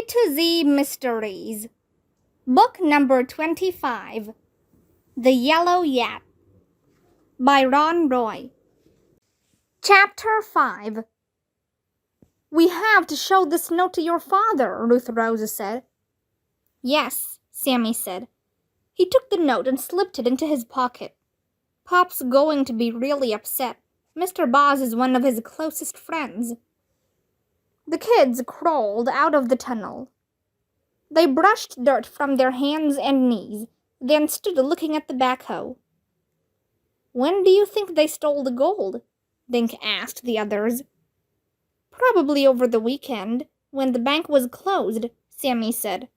to Z Mysteries. Book number 25. The Yellow Yacht by Ron Roy. Chapter 5. "We have to show this note to your father," Ruth Rose said. "Yes," Sammy said. He took the note and slipped it into his pocket. "Pop's going to be really upset. Mr. Boz is one of his closest friends." The kids crawled out of the tunnel. They brushed dirt from their hands and knees, then stood looking at the backhoe. "When do you think they stole the gold?" Dink asked the others. "Probably over the weekend, when the bank was closed," Sammy said.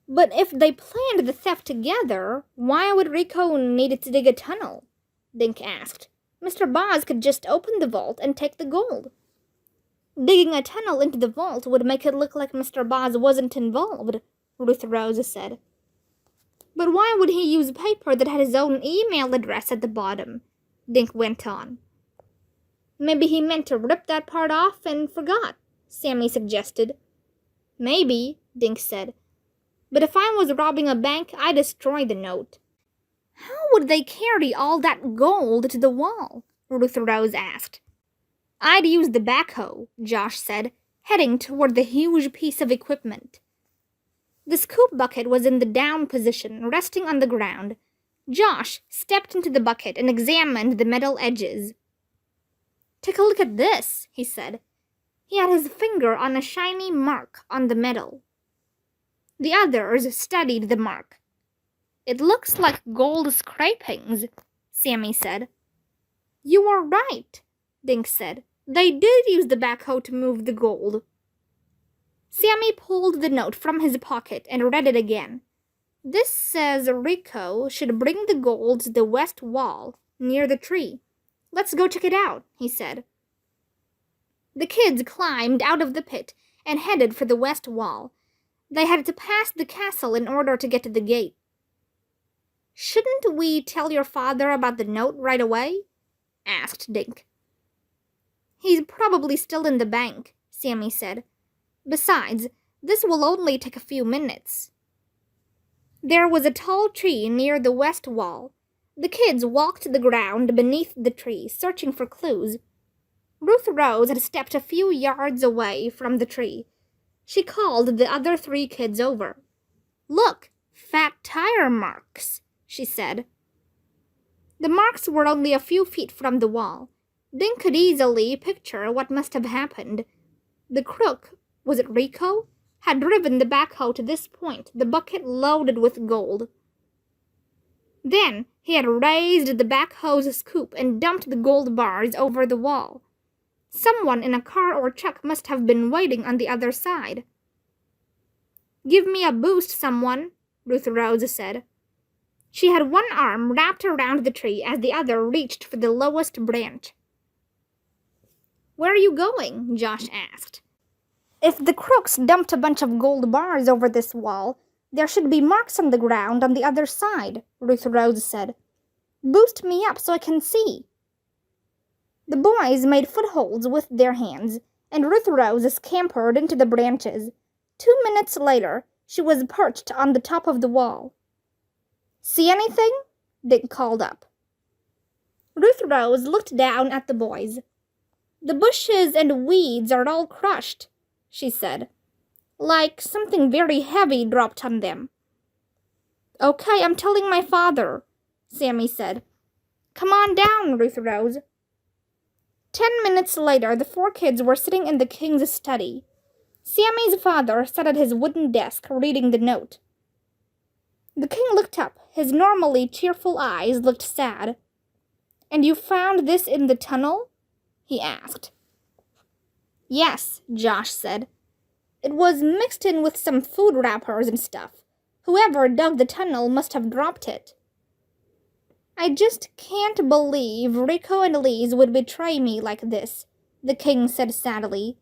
"But if they planned the theft together, why would Rico need to dig a tunnel?" Dink asked. "Mr. Boz could just open the vault and take the gold." "Digging a tunnel into the vault would make it look like Mr. Boz wasn't involved," Ruth Rose said. "But why would he use paper that had his own email address at the bottom?" Dink went on. "Maybe he meant to rip that part off and forgot," Sammy suggested. "Maybe," Dink said. "But if I was robbing a bank, I'd destroy the note." "How would they carry all that gold to the wall?" Ruth Rose asked. "I'd use the backhoe," Josh said, heading toward the huge piece of equipment. The scoop bucket was in the down position, resting on the ground. Josh stepped into the bucket and examined the metal edges. "Take a look at this," he said. He had his finger on a shiny mark on the metal. The others studied the mark. "It looks like gold scrapings," Sammy said. "You are right," Dink said. "They did use the backhoe to move the gold." Sammy pulled the note from his pocket and read it again. "This says Rico should bring the gold to the west wall, near the tree. Let's go check it out," he said. The kids climbed out of the pit and headed for the west wall. They had to pass the castle in order to get to the gate. "Shouldn't we tell your father about the note right away?" asked Dink. "He's probably still in the bank," Sammy said. "Besides, this will only take a few minutes." There was a tall tree near the west wall. The kids walked the ground beneath the tree, searching for clues. Ruth Rose had stepped a few yards away from the tree. She called the other 3 kids over. "Look, fat tire marks," she said. The marks were only a few feet from the wall. Dink could easily picture what must have happened. The crook, was it Rico, had driven the backhoe to this point, the bucket loaded with gold. Then he had raised the backhoe's scoop and dumped the gold bars over the wall. Someone in a car or truck must have been waiting on the other side. "Give me a boost, someone," Ruth Rose said. She had one arm wrapped around the tree as the other reached for the lowest branch. "Where are you going?" Josh asked. "If the crooks dumped a bunch of gold bars over this wall, there should be marks on the ground on the other side," Ruth Rose said. "Boost me up so I can see." The boys made footholds with their hands, and Ruth Rose scampered into the branches. 2 minutes later, she was perched on the top of the wall. "See anything?" Dick called up. Ruth Rose looked down at the boys. "The bushes and weeds are all crushed," she said. "Like something very heavy dropped on them." "Okay, I'm telling my father," Sammy said. "Come on down, Ruth Rose." 10 minutes later, the 4 kids were sitting in the king's study. Sammy's father sat at his wooden desk reading the note. The king looked up. His normally cheerful eyes looked sad. "And you found this in the tunnel?" he asked. "Yes," Josh said. "It was mixed in with some food wrappers and stuff. Whoever dug the tunnel must have dropped it." "I just can't believe Rico and Lise would betray me like this," the king said sadly.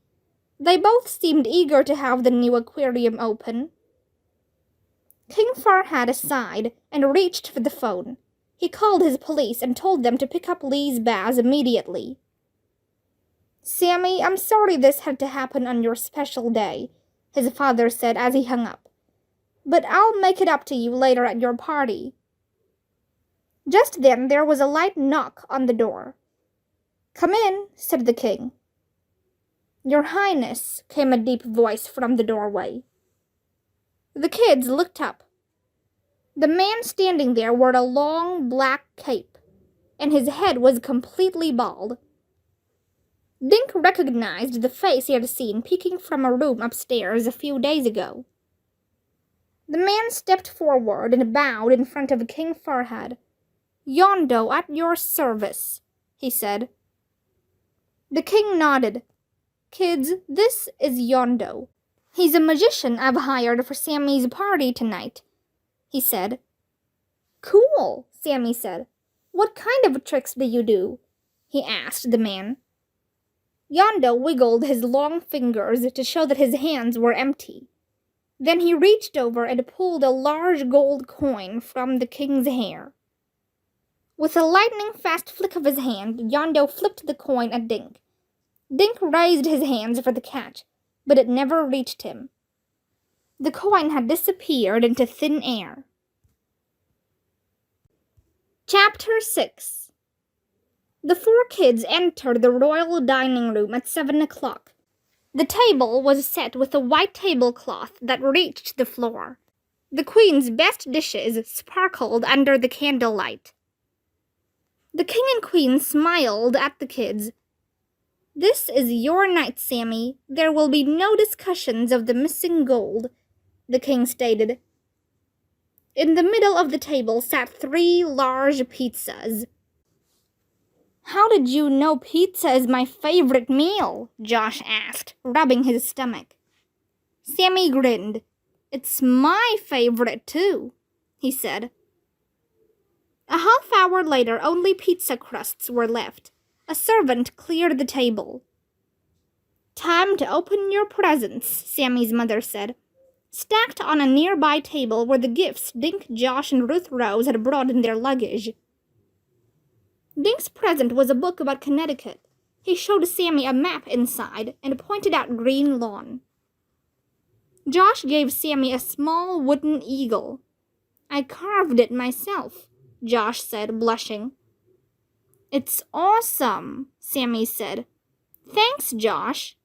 They both seemed eager to have the new aquarium open. King Farhad sighed and reached for the phone. He called his police and told them to pick up Lise Baz immediately. "Sammy, I'm sorry this had to happen on your special day. his father said as he hung up. "But I'll make it up to you later at your party." Just then there was a light knock on the door. "Come in," said the king. "Your Highness," came a deep voice from the doorway. The kids looked up. The man standing there wore a long black cape, and his head was completely bald. Dink recognized the face he had seen peeking from a room upstairs a few days ago. The man stepped forward and bowed in front of King Farhad. "Yondo at your service," he said. The king nodded. "Kids, this is Yondo. He's a magician I've hired for Sammy's party tonight," he said. "Cool," Sammy said. "What kind of tricks do you do?" he asked the man. Yondo wiggled his long fingers to show that his hands were empty. Then he reached over and pulled a large gold coin from the king's hair. With a lightning-fast flick of his hand, Yondo flipped the coin at Dink. Dink raised his hands for the catch, but it never reached him. The coin had disappeared into thin air. Chapter 6. The four kids entered the royal dining room at 7 o'clock. The table was set with a white tablecloth that reached the floor. The queen's best dishes sparkled under the candlelight. The king and queen smiled at the kids. "This is your night, Sammy. There will be no discussions of the missing gold," the king stated. In the middle of the table sat 3 large pizzas. "How did you know pizza is my favorite meal?" Josh asked, rubbing his stomach. Sammy grinned. "It's my favorite too," he said. A half hour later, only pizza crusts were left. A servant cleared the table. "Time to open your presents," Sammy's mother said. Stacked on a nearby table were the gifts Dink, Josh, and Ruth Rose had brought in their luggage. Dink's present was a book about Connecticut. He showed Sammy a map inside and pointed out Green Lawn. Josh gave Sammy a small wooden eagle. "I carved it myself," Josh said, blushing. "It's awesome," Sammy said. "Thanks, Josh."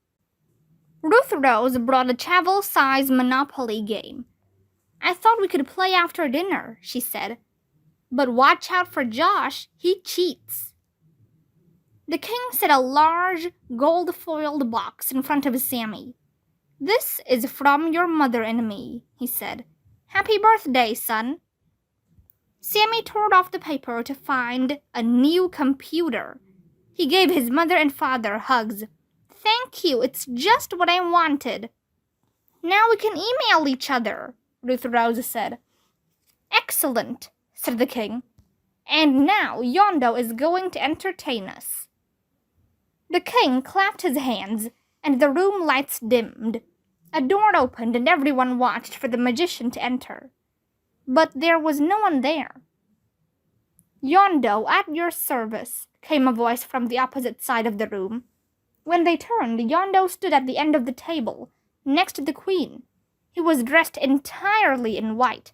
Ruth Rose brought a travel-size Monopoly game. "I thought we could play after dinner," she said. "But watch out for Josh, he cheats." The king set a large, gold-foiled box in front of Sammy. "This is from your mother and me," he said. "Happy birthday, son." Sammy tore off the paper to find a new computer. He gave his mother and father hugs. "Thank you, it's just what I wanted." "Now we can email each other," Ruth Rose said. "Excellent," said the king. "And now Yondo is going to entertain us." The king clapped his hands, and the room lights dimmed. A door opened, and everyone watched for the magician to enter. But there was no one there. "Yondo, at your service," came a voice from the opposite side of the room. When they turned, Yondo stood at the end of the table, next to the queen. He was dressed entirely in white.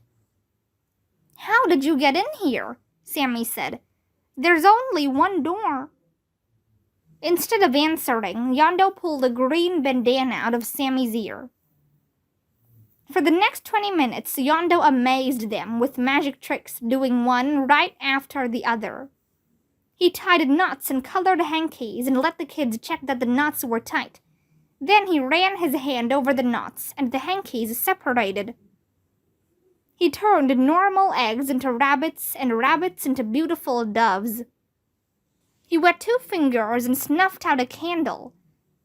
"How did you get in here?" Sammy said. "There's only one door." Instead of answering, Yondo pulled a green bandana out of Sammy's ear. For the next 20 minutes, Yondo amazed them with magic tricks, doing one right after the other. He tied knots in colored hankies and let the kids check that the knots were tight. Then he ran his hand over the knots, and the hankies separated. He turned normal eggs into rabbits and rabbits into beautiful doves. He wet 2 fingers and snuffed out a candle.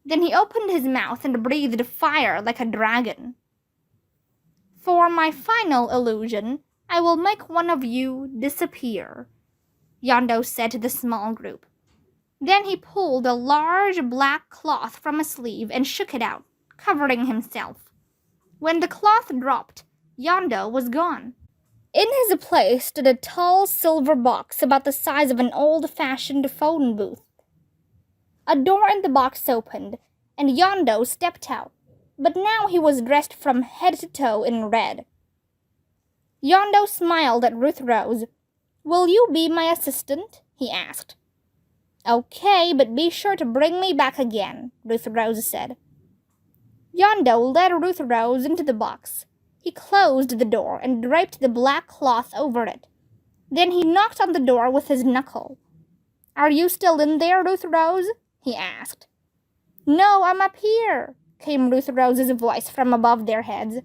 Then he opened his mouth and breathed fire like a dragon. "For my final illusion, I will make one of you disappear," Yondo said to the small group. Then he pulled a large black cloth from a sleeve and shook it out, covering himself. When the cloth dropped, Yondo was gone. In his place stood a tall silver box about the size of an old-fashioned phone booth. A door in the box opened, and Yondo stepped out. but now he was dressed from head to toe in red. Yondo smiled at Ruth Rose. "Will you be my assistant?" he asked. "Okay, but be sure to bring me back again," Ruth Rose said. Yondo led Ruth Rose into the box. He closed the door and draped the black cloth over it. Then he knocked on the door with his knuckle. "Are you still in there, Ruth Rose?" he asked. "No, I'm up here," came Ruth Rose's voice from above their heads.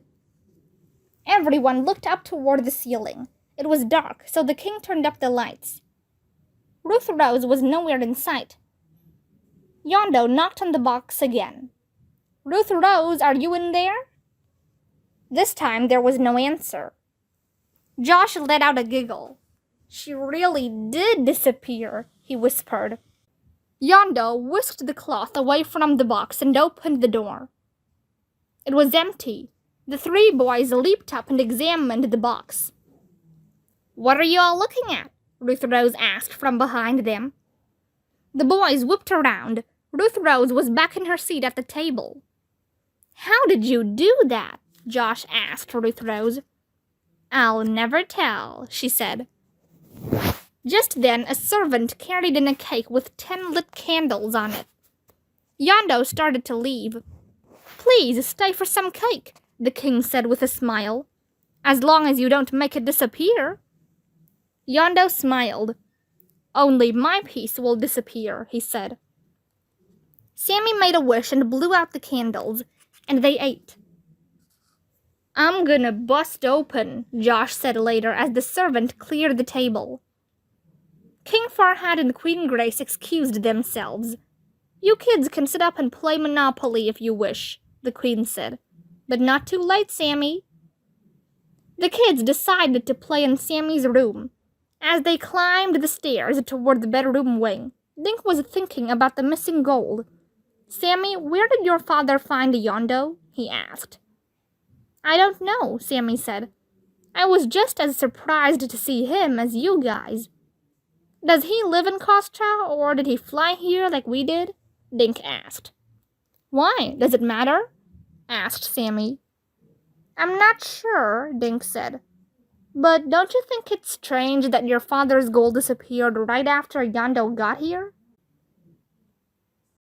Everyone looked up toward the ceiling. It was dark, so the king turned up the lights. Ruth Rose was nowhere in sight. Yondo knocked on the box again. "Ruth Rose, are you in there?" This time there was no answer. Josh let out a giggle. "She really did disappear," he whispered. Yondo whisked the cloth away from the box and opened the door. It was empty. The three boys leaped up and examined the box. "What are you all looking at?" Ruth Rose asked from behind them. The boys whipped around. Ruth Rose was back in her seat at the table. "How did you do that?" Josh asked Ruth Rose. "I'll never tell," she said. Just then, a servant carried in a cake with 10 lit candles on it. Yondo started to leave. "Please stay for some cake," the king said with a smile. "As long as you don't make it disappear." Yondo smiled. "Only my piece will disappear," he said. Sammy made a wish and blew out the candles, and they ate. "I'm gonna bust open," Josh said later as the servant cleared the table. King Farhad and Queen Grace excused themselves. "You kids can sit up and play Monopoly if you wish," the queen said. "But not too late, Sammy." The kids decided to play in Sammy's room. As they climbed the stairs toward the bedroom wing, Dink was thinking about the missing gold. "Sammy, where did your father find Yondo?" he asked. "I don't know," Sammy said. "I was just as surprised to see him as you guys." "Does he live in Kostra, or did he fly here like we did?" Dink asked. "Why? Does it matter?" asked Sammy. "I'm not sure," Dink said. "But don't you think it's strange that your father's gold disappeared right after Yondo got here?"